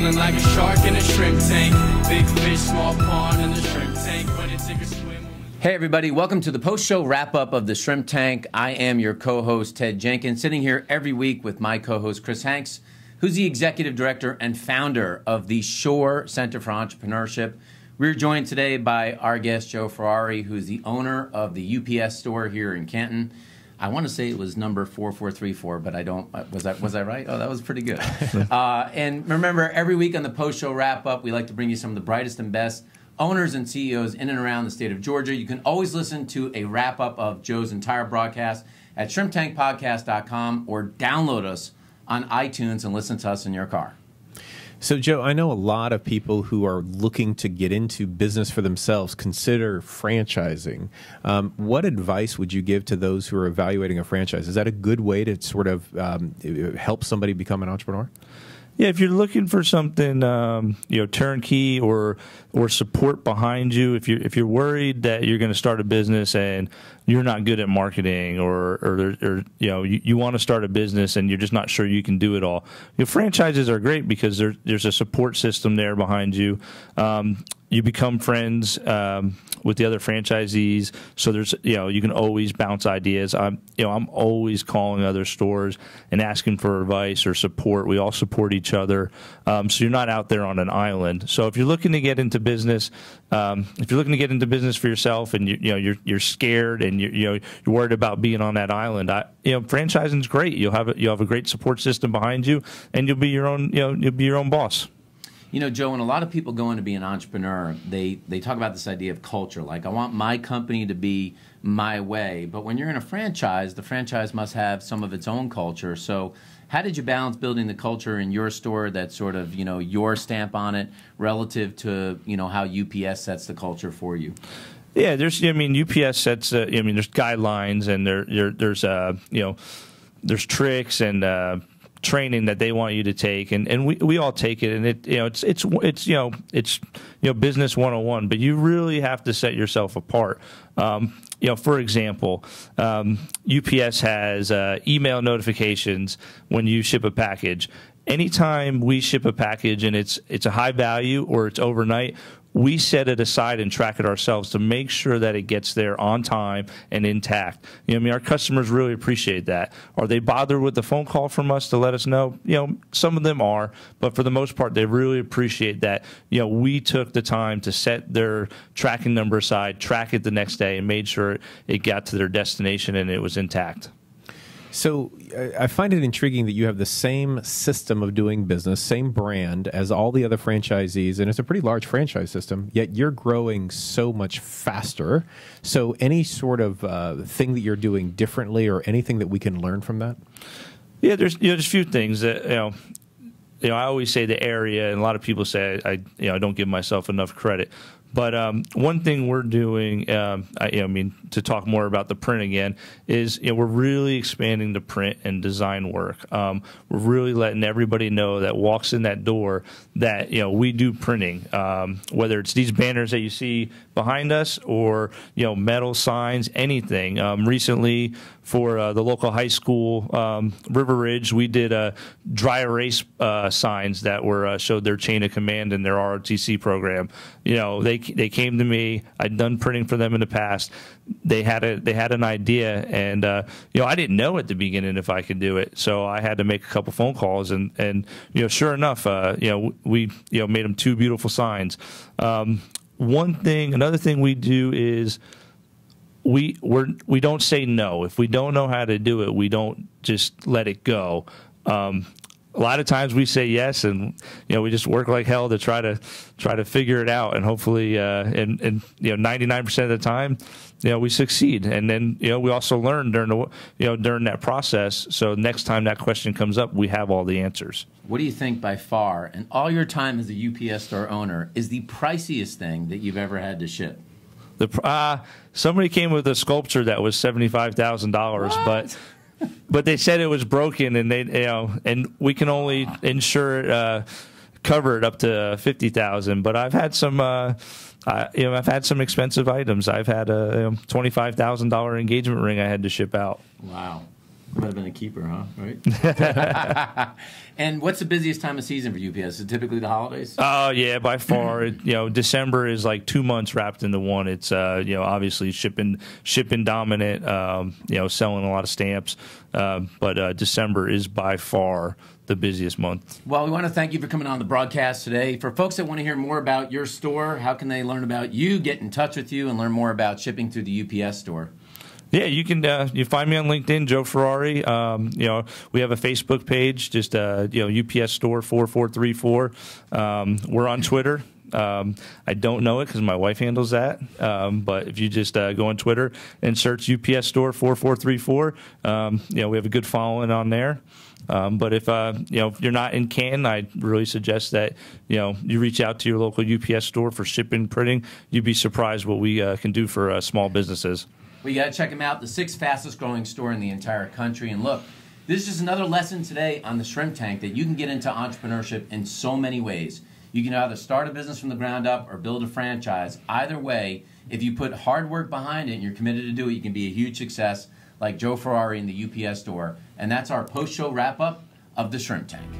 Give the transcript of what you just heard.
Smiling like a shark in a shrimp tank. Big fish, small pond in the shrimp tank. When it take a swim. Hey everybody, welcome to the post-show wrap-up of the Shrimp Tank. I am your co-host, Ted Jenkins, sitting here every week with my co-host, Chris Hanks, who's the executive director and founder of the Shore Center for Entrepreneurship. We're joined today by our guest, Joe Ferrari, who's the owner of the UPS store here in Canton. I want to say it was number 4434, but I don't. Was I right? Oh, that was pretty good. And remember, every week on the post-show wrap-up, we like to bring you some of the brightest and best owners and CEOs in and around the state of Georgia. You can always listen to a wrap-up of Joe's entire broadcast at shrimptankpodcast.com or download us on iTunes and listen to us in your car. So, Joe, I know a lot of people who are looking to get into business for themselves consider franchising. What advice would you give to those who are evaluating a franchise? Is that a good way to sort of help somebody become an entrepreneur? Yeah, if you're looking for something, turnkey or support behind you, if you're worried that you're going to start a business and you're not good at marketing, or you want to start a business and you're just not sure you can do it all, franchises are great because there's a support system there behind you. You become friends with the other franchisees, so there's you can always bounce ideas. I'm always calling other stores and asking for advice or support. We all support each other, so you're not out there on an island. So if you're looking to get into business, for yourself, and you're scared and you're worried about being on that island, franchising's great. You'll have a great support system behind you, and you'll be your own boss. Joe, when a lot of people go in to be an entrepreneur, they talk about this idea of culture. Like, I want my company to be my way. But when you're in a franchise, the franchise must have some of its own culture. So how did you balance building the culture in your store that's sort of, your stamp on it relative to, how UPS sets the culture for you? Yeah, UPS sets, there's guidelines, and there's tricks and training that they want you to take, and we all take it, and it's business 101, but you really have to set yourself apart. For example, UPS has email notifications when you ship a package. Anytime we ship a package and it's a high value or it's overnight, we set it aside and track it ourselves to make sure that it gets there on time and intact. Our customers really appreciate that. Are they bothered with the phone call from us to let us know? Some of them are, but for the most part, they really appreciate that. We took the time to set their tracking number aside, track it the next day, and made sure it got to their destination and it was intact. So I find it intriguing that you have the same system of doing business, same brand as all the other franchisees, and it's a pretty large franchise system, yet you're growing so much faster. So any sort of thing that you're doing differently or anything that we can learn from that? Yeah, there's a few things that, I always say the area, and a lot of people say I don't give myself enough credit. But one thing we're doing, to talk more about the print again, is we're really expanding the print and design work. We're really letting everybody know that walks in that door that we do printing, whether it's these banners that you see behind us or metal signs, anything. Recently, for the local high school, River Ridge, we did dry erase signs that were showed their chain of command in their ROTC program. They came to me. I'd done printing for them in the past. They had an idea, and I didn't know at the beginning if I could do it, so I had to make a couple phone calls, and sure enough, we made them two beautiful signs. Another thing we do is we don't say no. If we don't know how to do it, we don't just let it go. A lot of times we say yes, and we just work like hell to try to figure it out, and hopefully, 99% of the time, we succeed. And then we also learn during that process. So next time that question comes up, we have all the answers. What do you think by far, in all your time as a UPS store owner, is the priciest thing that you've ever had to ship? Somebody came with a sculpture that was $75,000, but they said it was broken, and and we can only insure it, cover it up to $50,000. But I've had some, I've had some expensive items. I've had a $25,000 engagement ring I had to ship out. Wow. That might have been a keeper, huh? Right? And what's the busiest time of season for UPS? Is it typically the holidays? Oh yeah, by far. December is like 2 months wrapped into one. It's obviously shipping dominant. Selling a lot of stamps, but December is by far the busiest month. Well, we want to thank you for coming on the broadcast today. For folks that want to hear more about your store, how can they learn about you, get in touch with you, and learn more about shipping through the UPS store? Yeah, you can. You find me on LinkedIn, Joe Ferrari. We have a Facebook page, just UPS Store 4434. We're on Twitter. I don't know it because my wife handles that. But if you just go on Twitter and search UPS Store 4434, we have a good following on there. But if you're not in Canton, I really suggest that you reach out to your local UPS store for shipping, printing. You'd be surprised what we can do for small businesses. Well, you got to check them out. The 6th fastest growing store in the entire country. And look, this is just another lesson today on the Shrimp Tank that you can get into entrepreneurship in so many ways. You can either start a business from the ground up or build a franchise. Either way, if you put hard work behind it and you're committed to do it, you can be a huge success like Joe Ferrari in the UPS store. And that's our post-show wrap-up of the Shrimp Tank.